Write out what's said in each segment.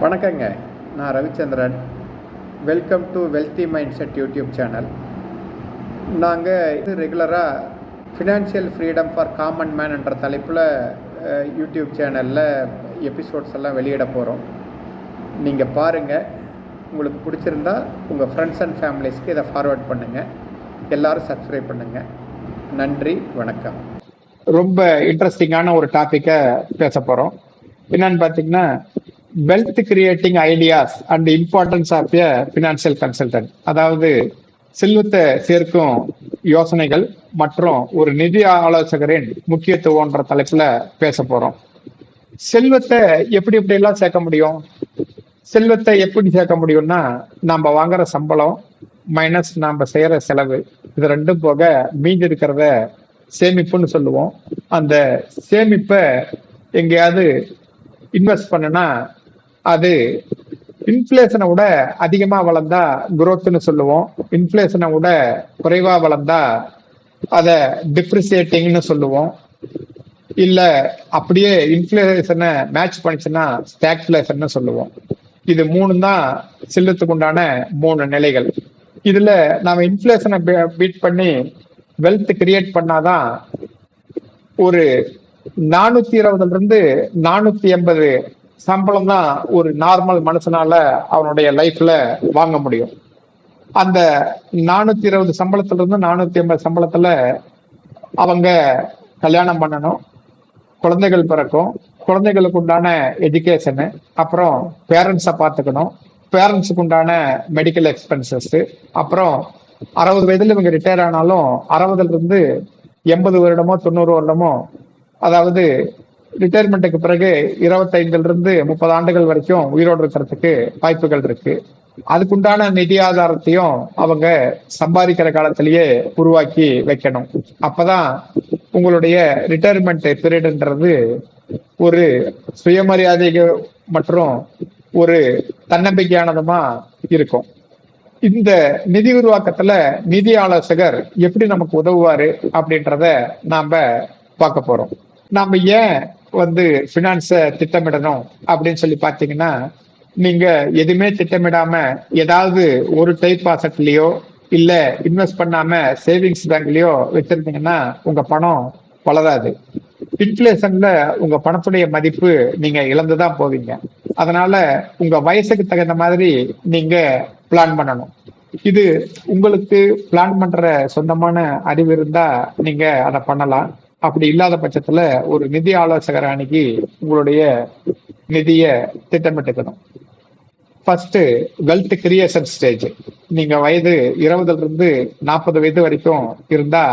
வணக்கங்க. நான் Ravichandran. Welcome to wealthy mind set YouTube channel. நாங்கள் ரெகுலராக financial freedom for common man என்ற தலைப்பில் யூடியூப் சேனலில் எபிசோட்ஸ் எல்லாம் வெளியிட போகிறோம். நீங்கள் பாருங்கள். உங்களுக்கு பிடிச்சிருந்தா உங்கள் ஃப்ரெண்ட்ஸ் அண்ட் ஃபேமிலிஸ்க்கு இதை ஃபார்வர்ட் பண்ணுங்கள். எல்லோரும் சப்ஸ்கிரைப் பண்ணுங்கள். நன்றி, வணக்கம். ரொம்ப இன்ட்ரெஸ்டிங்கான ஒரு டாப்பிக்கை பேச போகிறோம். என்னன்னு பார்த்தீங்கன்னா, wealth creating ideas and importance of a financial consultant. அதாவது செல்வத்தை சேர்க்கும் யோசனைகள் மற்றும் ஒரு நிதி ஆலோசகரின் முக்கியத்துவம்ன்ற தலைப்புல பேச போறோம். செல்வத்தை எப்படி எல்லாம் சேர்க்க முடியும்? செல்வத்தை எப்படி சேர்க்க முடியும்னா, நம்ம வாங்குற சம்பளம் மைனஸ் நாம செய்யற செலவு, இது ரெண்டும் போக மீதி இருக்கிறத சேமிப்புன்னு சொல்லுவோம். அந்த சேமிப்பை எங்கேயாவது இன்வெஸ்ட் பண்ணனா அது இன்ஃபிளேஷனை விட அதிகமா வளர்ந்தா குரோத்னு சொல்லுவோம். இன்ஃபிளேஷனை விட குறைவா வளர்ந்தா அத டிப்ரிசியேட்டிங்னு சொல்லுவோம். இல்ல அப்படியே இன்ஃபிளேஷனை மேட்ச் பண்ணிச்சுன்னா ஸ்டாக்ஃபிளேஷன் சொல்லுவோம். இது மூணு தான் செல்வத்துக்கு உண்டான 3 நிலைகள். இதுல நாம இன்ஃபிளேஷனை பீட் பண்ணி வெல்த் கிரியேட் பண்ணாதான் ஒரு 420 இருந்து 480 சம்பளம் தான் ஒரு நார்மல் மனுஷனால அவனுடைய லைஃப்ல வாங்க முடியும். அந்த 420 சம்பளத்துல இருந்து 480 சம்பளத்துல அவங்க கல்யாணம் பண்ணணும், குழந்தைகள் பிறக்கும், குழந்தைகளுக்கு உண்டான எஜுகேஷனு, அப்புறம் பேரண்ட்ஸை பார்த்துக்கணும், பேரண்ட்ஸுக்கு உண்டான மெடிக்கல் எக்ஸ்பென்சஸ், அப்புறம் 60 வயதுல இவங்க ரிட்டையர் ஆனாலும் 60ல இருந்து 80 வருடமோ 90 வருடமோ, அதாவது ரிட்டையர்மெண்ட்டுக்கு பிறகு 25 இருந்து 30 ஆண்டுகள் வரைக்கும் உயிரோடு இருக்கிறதுக்கு வாய்ப்புகள் இருக்கு. அதுக்குண்டான நிதி ஆதாரத்தையும் அவங்க சம்பாதிக்கிற காலத்திலேயே உருவாக்கி வைக்கணும். அப்பதான் உங்களுடைய ரிட்டையர்மெண்ட் பீரியட்ன்றது ஒரு சுயமரியாதை மற்றும் ஒரு தன்னம்பிக்கையானதுமா இருக்கும். இந்த நிதி உருவாக்கத்துல நிதி ஆலோசகர் எப்படி நமக்கு உதவுவாரு அப்படின்றத நாம பார்க்க போறோம். நாம ஏன் பினான்ஸ திட்டமிடணும் அப்படின்னு சொல்லி பாத்தீங்கன்னா, நீங்க எதுவுமே திட்டமிடாம ஏதாவது ஒரு டைப் அசட்லயோ இல்ல இன்வெஸ்ட் பண்ணாம சேவிங்ஸ் பேங்க்லயோ வச்சிருந்தீங்கன்னா உங்க பணம் வளராது. இன்ஃபிளேஷன்ல உங்க பணத்துடைய மதிப்பு நீங்க இழந்துதான் போவீங்க. அதனால உங்க வயசுக்கு தகுந்த மாதிரி நீங்க பிளான் பண்ணணும். இது உங்களுக்கு பிளான் பண்ற சொந்தமான அறிவு இருந்தா நீங்க அதை பண்ணலாம். அப்படி இல்லாத பட்சத்துல ஒரு நிதி ஆலோசகர் அணுகி உங்களுடைய நிதிய திட்டமிட்டுக்கணும். First, wealth creation stage. நீங்க வயது 20ல இருந்து 40 வயது வரைக்கும் இருந்தா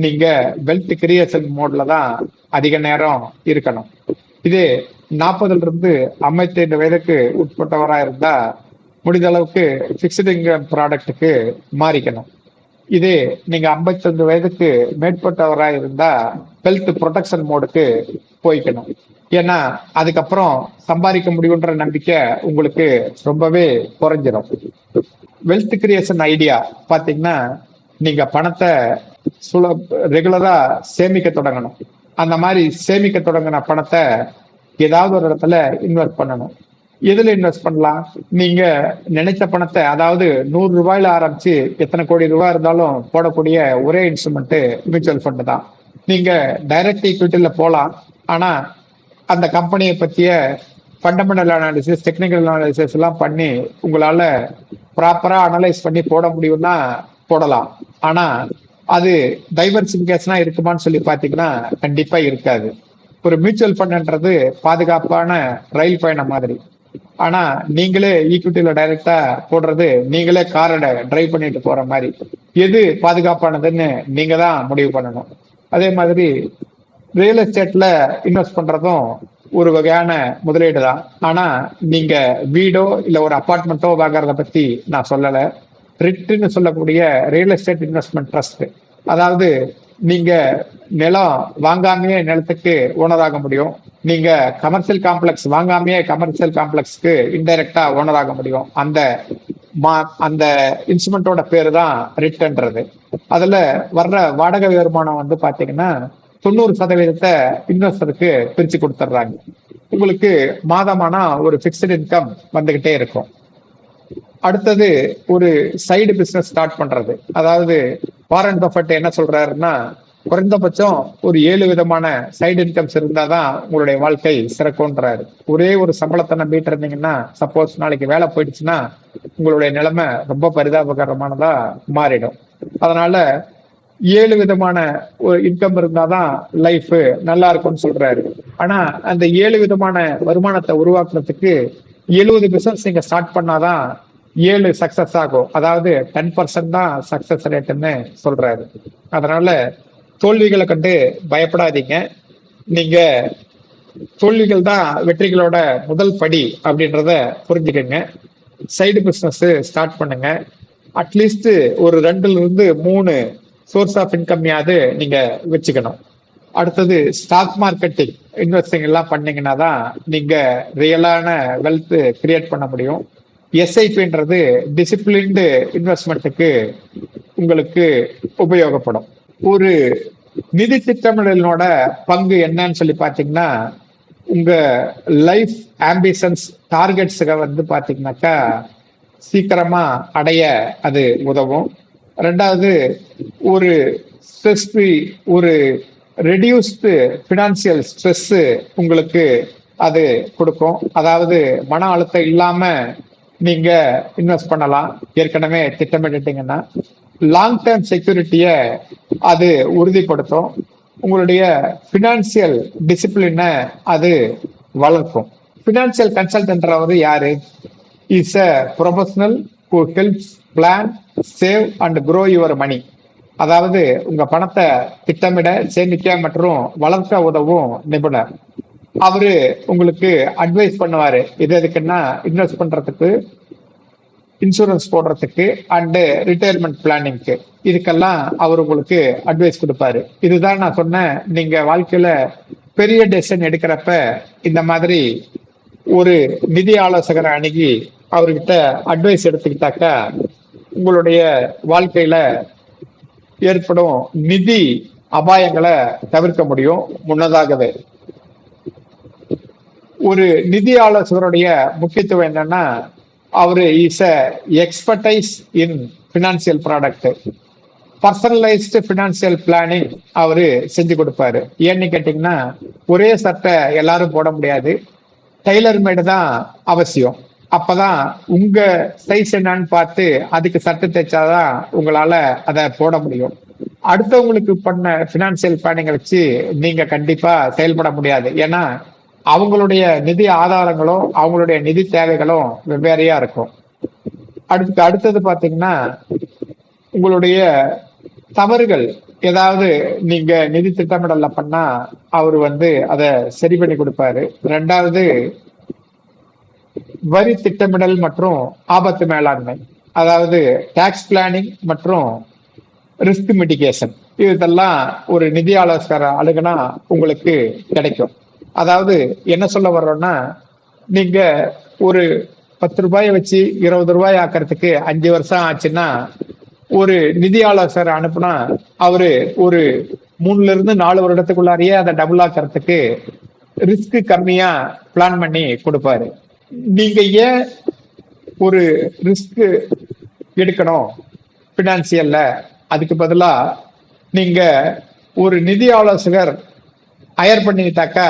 நீங்க வெல்த் கிரியேஷன் மோட்ல தான் அதிக நேரம் இருக்கணும். இதே 40ல இருந்து 55 வயதுக்கு உட்பட்டவரா இருந்தா முடிந்த அளவுக்கு பிக்ஸ்டு இன்கம் ப்ராடக்ட்டுக்கு மாறிக்கணும். இதே நீங்க 55 வயதுக்கு மேற்பட்டவரா இருந்தா ஹெல்த் ப்ரொடெக்ஷன் மோடுக்கு போய்க்கணும். ஏன்னா அதுக்கப்புறம் சம்பாதிக்க முடியுன்ற நம்பிக்கை உங்களுக்கு ரொம்பவே குறைஞ்சிடும். வெல்த் கிரியேஷன் ஐடியா பாத்தீங்கன்னா, நீங்க பணத்தை ரெகுலரா சேமிக்க தொடங்கணும். அந்த மாதிரி சேமிக்க தொடங்கின பணத்தை ஏதாவது ஒரு இடத்துல இன்வெஸ்ட் பண்ணணும். எதுல இன்வெஸ்ட் பண்ணலாம்? நீங்க நினைச்ச பணத்தை, அதாவது 100 ரூபாயில ஆரம்பிச்சு எத்தனை கோடி ரூபாய் இருந்தாலும் போடக்கூடிய ஒரே இன்ஸ்ட்ருமெண்ட் மியூச்சுவல் ஃபண்ட் தான். நீங்க டைரக்ட் ஈக்விட்டில போலாம். ஆனா அந்த கம்பெனியை பத்திய ஃபண்டமெண்டல் அனாலிசிஸ், டெக்னிக்கல் அனாலிசிஸ் எல்லாம் பண்ணி உங்களால ப்ராப்பரா அனலைஸ் பண்ணி போட முடியும்னா போடலாம். ஆனா அது டைவர்சிபிகேஷனா இருக்குமான்னு சொல்லி பாத்தீங்கன்னா கண்டிப்பா இருக்காது. ஒரு மியூச்சுவல் ஃபண்ட்ன்றது பாதுகாப்பான ரயில் பயணம் மாதிரி. ஆனா நீங்களே ஈக்விட்டியில டைரக்டா போடுறது நீங்களே காரை டிரைவ் பண்ணிட்டு போற மாதிரி. எது பாதுகாப்பானதுன்னு நீங்க தான் முடிவு பண்ணணும். அதே மாதிரி ரியல் எஸ்டேட்ல இன்வெஸ்ட் பண்றதும் ஒரு வகையான முதலீடு தான். ஆனா நீங்க வீடோ இல்ல ஒரு அபார்ட்மெண்ட்டோ வாங்குறத பத்தி நான் சொல்லல. ரிட்னு சொல்லக்கூடிய ரியல் எஸ்டேட் இன்வெஸ்ட்மெண்ட் ட்ரஸ்ட், அதாவது நீங்க நிலம் வாங்காமையே நிலத்துக்கு ஓனர் ஆக முடியும். நீங்க கமர்ஷியல் காம்ப்ளெக்ஸ் வாங்காமையே கமர்ஷியல் காம்ப்ளெக்ஸ்க்கு இன்டைரக்டா ஓனர் ஆக முடியும். அந்த இன்ஸ்ட்ருமெண்டோட பேரு தான் ரிட்ன்றது. அதுல வர்ற வாடகை வருமானம் பாத்தீங்கன்னா 90% இன்வெஸ்டருக்கு பிரிச்சு கொடுத்துட்றாங்க. உங்களுக்கு மாதமானா ஒரு பிக்ஸ்டு இன்கம் வந்துகிட்டே இருக்கும். அடுத்தது ஒரு சைடு பிசினஸ் ஸ்டார்ட் பண்றது. அதாவது வாரன் பஃபெட் என்ன சொல்றாருன்னா, குறைந்தபட்சம் ஒரு 7 விதமான சைடு இன்கம்ஸ் இருந்தாதான் உங்களுடைய வாழ்க்கை சிறக்கும்ன்றாரு. ஒரே ஒரு சம்பளத்தை நம்பிட்டு இருந்தீங்கன்னா, சப்போஸ் நாளைக்கு வேலை போயிடுச்சுன்னா உங்களுடைய நிலைமை ரொம்ப பரிதாபகரமானதா மாறிடும். அதனால 7 விதமான ஒரு இன்கம் இருந்தாதான் லைஃப் நல்லா இருக்கும்னு சொல்றாரு. ஆனா அந்த 7 விதமான வருமானத்தை உருவாக்குறதுக்கு 70 பிசினஸ் நீங்க ஸ்டார்ட் பண்ணாதான் 7 சக்சஸ் ஆகும். அதாவது 10% தான் சக்சஸ் ரேட்னு சொல்றாரு. அதனால தோல்விகளை கண்டு பயப்படாதீங்க. நீங்க தோல்விகள் தான் வெற்றிகளோட முதல் படி அப்படின்றத புரிஞ்சுக்கங்க. சைடு பிசினஸ் ஸ்டார்ட் பண்ணுங்க. அட்லீஸ்ட் ஒரு 2ல இருந்து 3 சோர்ஸ் ஆஃப் இன்கம்யாவது நீங்க வச்சுக்கணும். அடுத்தது ஸ்டாக் மார்க்கெட்டிங் இன்வெஸ்டிங் எல்லாம் பண்ணீங்கன்னா தான் நீங்க ரியலான வெல்த் கிரியேட் பண்ண முடியும். எஸ்ஐபின்றது டிசிப்ளின்டு இன்வெஸ்ட்மெண்ட்டுக்கு உங்களுக்கு உபயோகப்படும். ஒரு நிதி திட்டமிடலோட பங்கு என்னன்னு சொல்லி பாத்தீங்கன்னா, உங்க லைஃப் ஆம்பிஷன்ஸ் டார்கெட்ஸுக வந்து பாத்தீங்கன்னாக்கா சீக்கிரமா அடைய அது உதவும். ரெண்டாவது, ஒரு ஸ்ட்ரெஸ் ஃப்ரீ, ஒரு ரெடியூஸ்டு பினான்சியல் ஸ்ட்ரெஸ் உங்களுக்கு அது கொடுக்கும். அதாவது மன அழுத்தம் இல்லாம நீங்க இன்வெஸ்ட் பண்ணலாம் ஏற்கனவே திட்டமிட்டுட்டீங்கன்னா. லாங் டேர்ம் செக்யூரிட்டிய அது உறுதிப்படுத்தும். உங்களுடைய பினான்சியல் டிசிப்ளினை அது வளர்க்கும். பினான்சியல் கன்சல்டன்ட் யாரு? Is a professional who helps plan, save and grow your money. அதாவது உங்க பணத்தை திட்டமிட, சேமிக்க மற்றும் வளர்க்க உதவும் நிபுணர். அவரு உங்களுக்கு அட்வைஸ் பண்ணுவாரு. இது எதுக்குன்னா, இன்வெஸ்ட் பண்றதுக்கு, இன்சூரன்ஸ் போடுறதுக்கு அண்ட் ரிட்டையர்மெண்ட் பிளானிங்க்கு. இதுக்கெல்லாம் அவர் உங்களுக்கு அட்வைஸ் கொடுப்பாரு. இதுதான் நான் சொன்னேன், நீங்க வாழ்க்கையில பெரிய டெசிஷன் எடுக்கிறப்ப இந்த மாதிரி ஒரு நிதி ஆலோசகரை அணுகி அவர்கிட்ட அட்வைஸ் எடுத்துக்கிட்டாக்கா உங்களுடைய வாழ்க்கையில ஏற்படும் நிதி அபாயங்களை தவிர்க்க முடியும். முன்னதாகவே ஒரு நிதி ஆலோசகருடைய முக்கியத்துவம் என்னன்னா, அவரு is expertise in financial product. Personalised financial planning அவரு செஞ்சு கொடுப்பாரு. ஏன்னு கேட்டீங்கன்னா, ஒரே சட்டை எல்லாரும் போட முடியாது, டெய்லர் மேடு தான் அவசியம். அப்பதான் உங்க சைஸ் என்னன்னு பார்த்து அதுக்கு சட்டை தைச்சாதான் உங்களால அதை போட முடியும். அடுத்தவங்களுக்கு பண்ண பினான்சியல் பிளானிங்கை வச்சு நீங்க கண்டிப்பா செயல்பட முடியாது. ஏன்னா அவங்களுடைய நிதி ஆதாரங்களும் அவங்களுடைய நிதி தேவைகளும் வெவ்வேறையா இருக்கும். அடுத்தது பாத்தீங்கன்னா, உங்களுடைய தவறுகள் ஏதாவது நீங்க நிதி திட்டமிடல பண்ணா அவரு வந்து அதை சரி பண்ணி கொடுப்பாரு. ரெண்டாவது, வரி திட்டமிடல் மற்றும் ஆபத்து மேலாண்மை, அதாவது டாக்ஸ் பிளானிங் மற்றும் ரிஸ்க் மிட்டிகேஷன். இதெல்லாம் ஒரு நிதி ஆலோசகர் அணுகுனா உங்களுக்கு கிடைக்கும். அதாவது என்ன சொல்ல வர்றோம்னா, நீங்க ஒரு 10 ரூபாயை வச்சு 20 ரூபாய் ஆக்கிறதுக்கு 5 வருஷம் ஆச்சுன்னா, ஒரு நிதி ஆலோசகர் அனுப்புனா அவரு ஒரு 3ல இருந்து 4 வருடத்துக்குள்ளாரியே அதை டபுள் ஆக்கிறதுக்கு ரிஸ்க் கம்மியா பிளான் பண்ணி கொடுப்பாரு. நீங்க ஏன் ஒரு ரிஸ்க் எடுக்கணும் பினான்சியல்ல? அதுக்கு பதிலா நீங்க ஒரு நிதி ஆலோசகர் ஹயர் பண்ணிட்டாக்கா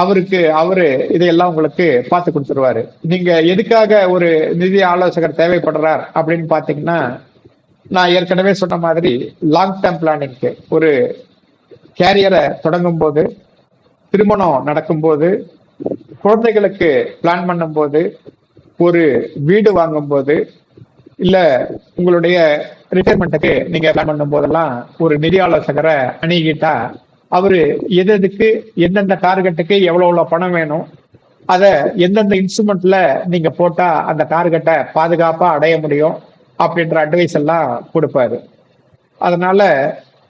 அவரு இதையெல்லாம் உங்களுக்கு பார்த்து கொடுத்துருவாரு. நீங்க எதுக்காக ஒரு நிதி ஆலோசகர் தேவைப்படுறார் அப்படின்னு பாத்தீங்கன்னா, நான் ஏற்கனவே சொன்ன மாதிரி லாங் டேர்ம் பிளானிங்க்கு, ஒரு கேரியரை தொடங்கும் போது, திருமணம் நடக்கும்போது, குழந்தைகளுக்கு பிளான் பண்ணும் போது, ஒரு வீடு வாங்கும் போது, இல்ல உங்களுடைய ரிட்டையர்மெண்ட்டுக்கு நீங்க பிளான் பண்ணும் போதெல்லாம் ஒரு நிதி ஆலோசகரை அணுகிட்டா அவரு எதுக்கு எந்தெந்த டார்கெட்டுக்கு எவ்வளவு பணம் வேணும், அதை எந்தெந்த இன்ஸ்ட்ருமெண்ட்ல நீங்க போட்டா அந்த டார்கெட்டை பாதுகாப்பா அடைய முடியும் அப்படின்ற அட்வைஸ் எல்லாம் கொடுப்பாரு. அதனால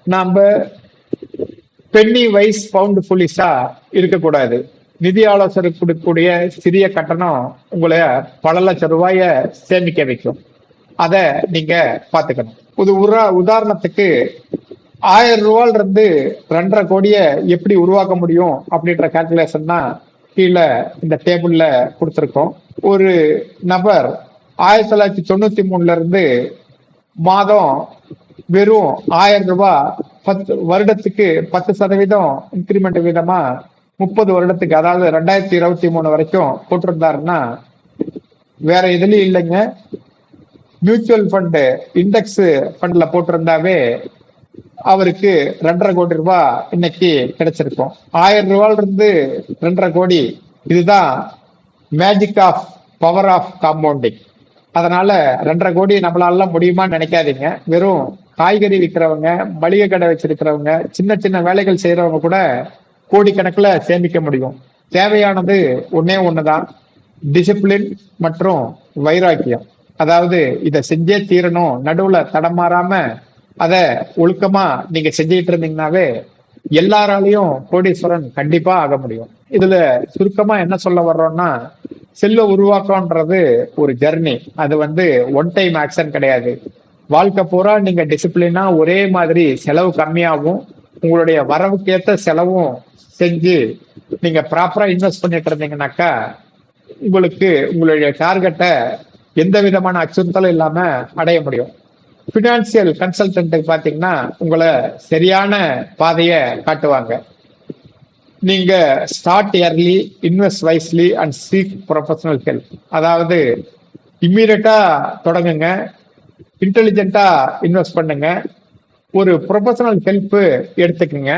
நாம பென்னி வைஸ் பவுண்ட் ஃபுல்லிஷா இருக்கக்கூடாது. நிதி ஆலோசகருக்கு கொடுக்கக்கூடிய சிறிய கட்டணம் உங்களை பல லட்சம் ரூபாய சேமிக்க வைக்கும். அதை நீங்க பாத்துக்கணும். உதாரணத்துக்கு 1000 ரூபாயில இருந்து 2.5 கோடியை எப்படி உருவாக்க முடியும் அப்படின்ற கால்குலேஷன் தான் கீழே இந்த டேபிள்ல கொடுத்திருக்கோம். ஒரு நபர் 1993 இருந்து மாதம் வெறும் 1000 ரூபாய் 10 வருடத்துக்கு 10% இன்கிரிமெண்ட் வீதமா 30 வருடத்துக்கு, அதாவது 2023 வரைக்கும் போட்டிருந்தாருன்னா வேற எதுலயும் இல்லைங்க, மியூச்சுவல் ஃபண்ட் இண்டெக்ஸ் ஃபண்ட்ல போட்டிருந்தாவே அவருக்கு 2.5 கோடி ரூபாய் இன்னைக்கு கிடைச்சிருக்கும். 1000 ரூபாயில இருந்து 2.5 கோடி, இதுதான் magic of power of compounding. அதனால 2.5 கோடி நம்மளால முடியுமான்னு நினைக்காதீங்க. வெறும் காய்கறி விற்கிறவங்க, மளிகை கடை வச்சிருக்கிறவங்க, சின்ன சின்ன வேலைகள் செய்யறவங்க கூட கோடிக்கணக்கில் சேமிக்க முடியும். தேவையானது ஒன்னே ஒண்ணுதான், டிசிப்ளின் மற்றும் வைராக்கியம். அதாவது இதை செஞ்சே தீரணும், நடுவுல தடமாறாம அத ஒழுக்கமா நீங்க செஞ்சுட்டு இருந்தீங்கன்னாவே எல்லாராலையும் கோடீஸ்வரன் கண்டிப்பா ஆக முடியும். இதுல சுருக்கமா என்ன சொல்ல வர்றோம்னா, செல்வ உருவாக்கம்ன்றது ஒரு ஜெர்னி. அது ஒன் டைம் ஆக்ஷன் கிடையாது. வாழ்க்கை பூரா நீங்க டிசிப்ளினா ஒரே மாதிரி செலவு கம்மியாகும், உங்களுடைய வரவுக்கு ஏத்த செலவும் செஞ்சு நீங்க ப்ராப்பரா இன்வெஸ்ட் பண்ணிட்டு இருந்தீங்கன்னாக்கா உங்களுக்கு உங்களுடைய டார்கெட்டை எந்த விதமான அச்சுறுத்தலும் இல்லாம அடைய முடியும். பினான்சியல் கன்சல்டன்ட் பாத்தீங்கன்னா உங்களை சரியான பாதையை காட்டுவாங்க. நீங்க start early, invest wisely and seek professional help. அதாவது இம்மீடியட்டா தொடங்குங்க, இன்டெலிஜென்ட்டா இன்வெஸ்ட் பண்ணுங்க, ஒரு ப்ரொஃபஷனல் ஹெல்ப் எடுத்துக்கங்க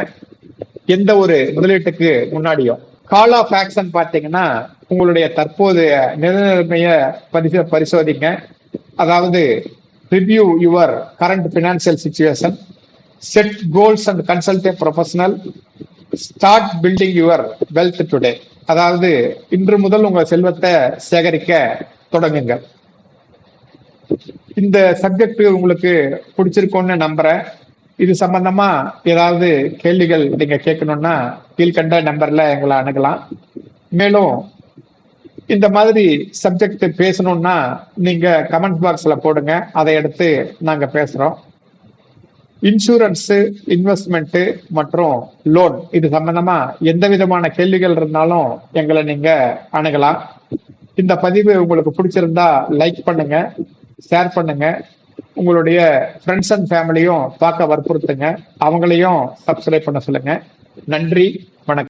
எந்த ஒரு முதலீட்டுக்கு முன்னாடியும். கால் ஆஃப் ஆக்ஷன் பாத்தீங்கன்னா உங்களுடைய தற்போதைய நிலைமையை பரிசோதிங்க. அதாவது review your current financial situation, set goals and consult A professional, start building your wealth today. அதாவது இன்று முதல் உங்க செல்வத்தை சேகரிக்க தொடங்குங்க. இந்த சப்ஜெக்ட் உங்களுக்கு பிடிச்சிருக்கும்னு நம்புறேன். இது சம்பந்தமா ஏதாவது கேள்விகள் நீங்க கேட்கணும்னா கீழ்கண்ட நம்பர்ல எங்களை அணுகலாம். மேலும் இந்த மாதிரி சப்ஜெக்ட் பேசணும்னா நீங்க கமெண்ட் பாக்ஸ்ல போடுங்க, அதை எடுத்து நாங்க பேசுறோம். இன்சூரன்ஸ், இன்வெஸ்ட்மெண்ட் மற்றும் லோன் இது சம்பந்தமா எந்த விதமான கேள்விகள் இருந்தாலும் எங்களை நீங்க அணுகலாம். இந்த பதிவு உங்களுக்கு பிடிச்சிருந்தா லைக் பண்ணுங்க, ஷேர் பண்ணுங்க, உங்களுடைய ஃப்ரெண்ட்ஸ் அண்ட் ஃபேமிலியும் பார்க்க வற்புறுத்துங்க, அவங்களையும் சப்ஸ்கிரைப் பண்ண சொல்லுங்க. நன்றி, வணக்கம்.